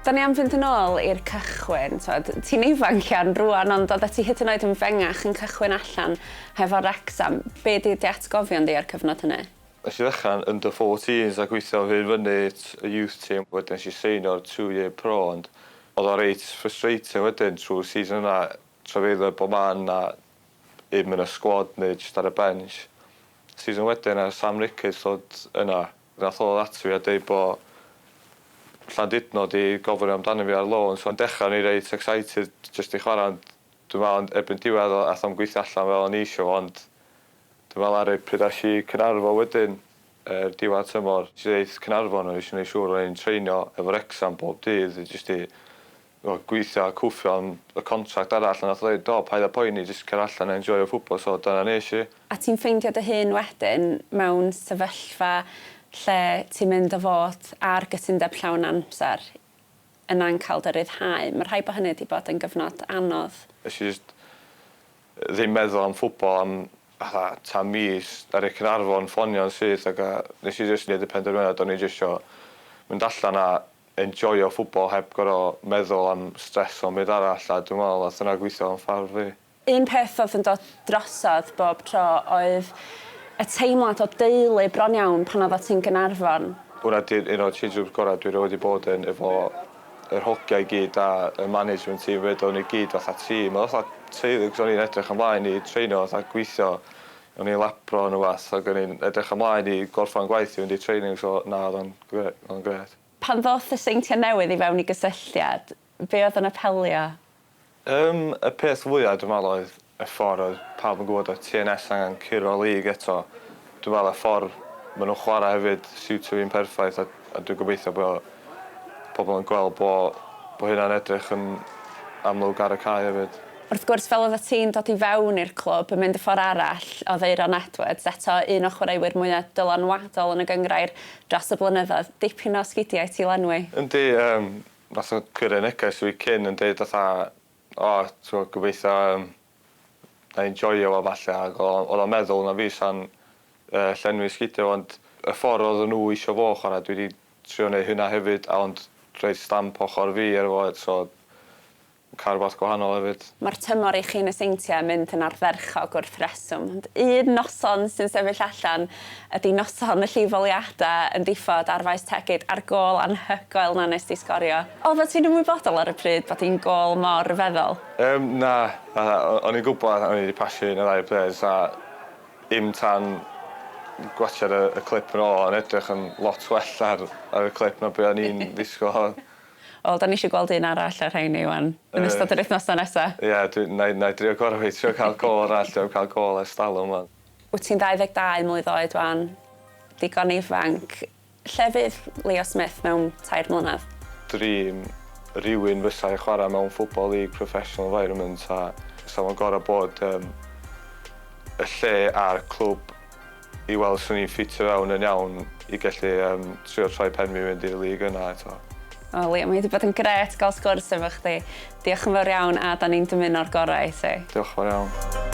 Da ni am fynd yn ôl i'r cychwyn. Ti'n ifanc iawn rwan, ond oeddet ti hyd yn oed yn fengach yn cychwyn allan hefo Wrexham. Be di atgofion di ar cyfnod hynny? Nes i ddechrau'n under 14s a gweithio fy fyny y youth team. Wedyn nes i seinio'r 2-year pro, ond oedd o reit frustrating wedyn trwy'r season yna. Trafeidio bob man a ddim yn y squad neu jyst ar y bench. Season wedyn a Sam Ricketts ddod yna. Nath o ddod ati fi a dweud bod Llandudno di gofyn amdano fi ar loan, so yn dechrau ni reit excited jyst i chwarae, ond dwi'n meddwl erbyn diwedd ath o'n gweithio allan fel o'n isio, ond dwi'n meddwl ar ei pryd as i Caernarfon wedyn, diwedd tymor. Nes i ddeud Caernarfon, o'n eisiau gwneud siŵr o'n i'n treinio efo Wrexham bob dydd, jyst i gweithio a cwffio am y contract arall, a nath o dweud, do, paid a poeni, jyst cer allan a enjoy o ffwbol, so dyna nes i. A ti'n ffeindio dy hun wedyn mewn sefyllfa lle ti'n mynd o fod ar gytundeb llawn amser yna'n cael dy ryddhau. Mae rhai bo hynny wedi bod yn gyfnod anodd. Nes i just ddim meddwl am ffwbol am tan mis ar y Caernarfon ffonio'n syth, ac nes i just wneud y penderfyniad o'n i just isio mynd allan a enjoyo ffwbol heb gorfod meddwl am stres o'n byd arall, a dwi'n meddwl a dyna gweithio yn ffordd fi. Un peth oedd yn dod drosodd bob tro oedd y teimlad o deulu bron iawn pan oedd ti'n Gaernarfon. Hwna di'r un o'r change-rooms gorau dwi wedi bod yn efo yr hogiau i gyd a y management team fyd o'n i gyd fatha tîm. Oedd fatha teulu, cos o'n i'n edrych ymlaen i treinio, fatha gweithio. O'n i'n lapro yn y wath, ac o'n i'n edrych ymlaen i gorffan gwaith i fynd i training, so na, oedd o'n gret. Pan ddoth y seintiau newydd i fewn i gysylltiad, be oedd yn apelio? Y peth fwyaf dwi'n meddwl oedd y ffordd oedd pawb yn gwybod oedd TNS angen curo lig eto. Dwi'n meddwl y ffordd maen nhw'n chwarae hefyd siwtio fi'n perffaith, a dwi'n gobeithio bod pobl yn gweld bod hynna'n edrych yn amlwg ar y cae hefyd. Wrth gwrs, fel oedd ti'n dod i fewn i'r clwb yn mynd y ffordd arall o Ddeiron Edwards, eto un o chwaraewyr mwyaf dylanwadol yn y gynghrair dros y blynyddoedd, dipyn o sgidiau ti lenwi. Yndi, nath o'n cyrraedd neges fi cyn yn dweud fatha, gobeithio na enjoyo fo falle, ac oedd o'n meddwl na fi sa'n llenwi sgidio, ond y ffordd oedd nhw eisiau fo chwarae, dwi wedi trio wneud hynna hefyd, ond rhaid stamp ochr fi ar fo, so cael rhywbeth gwahanol hefyd. Mae'r tymor i chi'n y seintiau mynd yn ardderchog wrth reswm. Un noson sy'n sefyll allan ydy noson y llifoliadau yn diffod ar faes tegid a'r gôl anhygoel na nes ti sgorio. Oeddet ti'n ymwybodol ar y pryd bod hi'n gôl mor feddwl? Na, o'n i'n gwybod o'n i wedi pasio un o ddau players, a im tan gwachod y clip yn ôl, yn edrych yn lot well ar y clip na be o'n i'n ddisgwyl. Wel, da ni eisiau gweld un arall ar rhain i wan, yn ystod yr wythnosau nesaf. Ie, na i drio gorau fi, trio cael gol arall, trio cael gol ers talwm. Wyt ti'n 22 mlwydd oed wan, digon ifanc. Lle fydd Leo Smith mewn 3 mlynedd? Dream rhywun fysa i chwarae mewn Football League Professional Environment, a fysa fo'n gorau bod y lle a'r clwb i weld swn i'n ffitio fewn yn iawn i gallu trio troi pen fi fynd i'r lig yna eto. O, Liam, mae wedi bod yn gret gael sgwrs efo chdi. Diolch yn fawr iawn, a da ni'n dymuno'r gorau i ti. Diolch yn fawr iawn.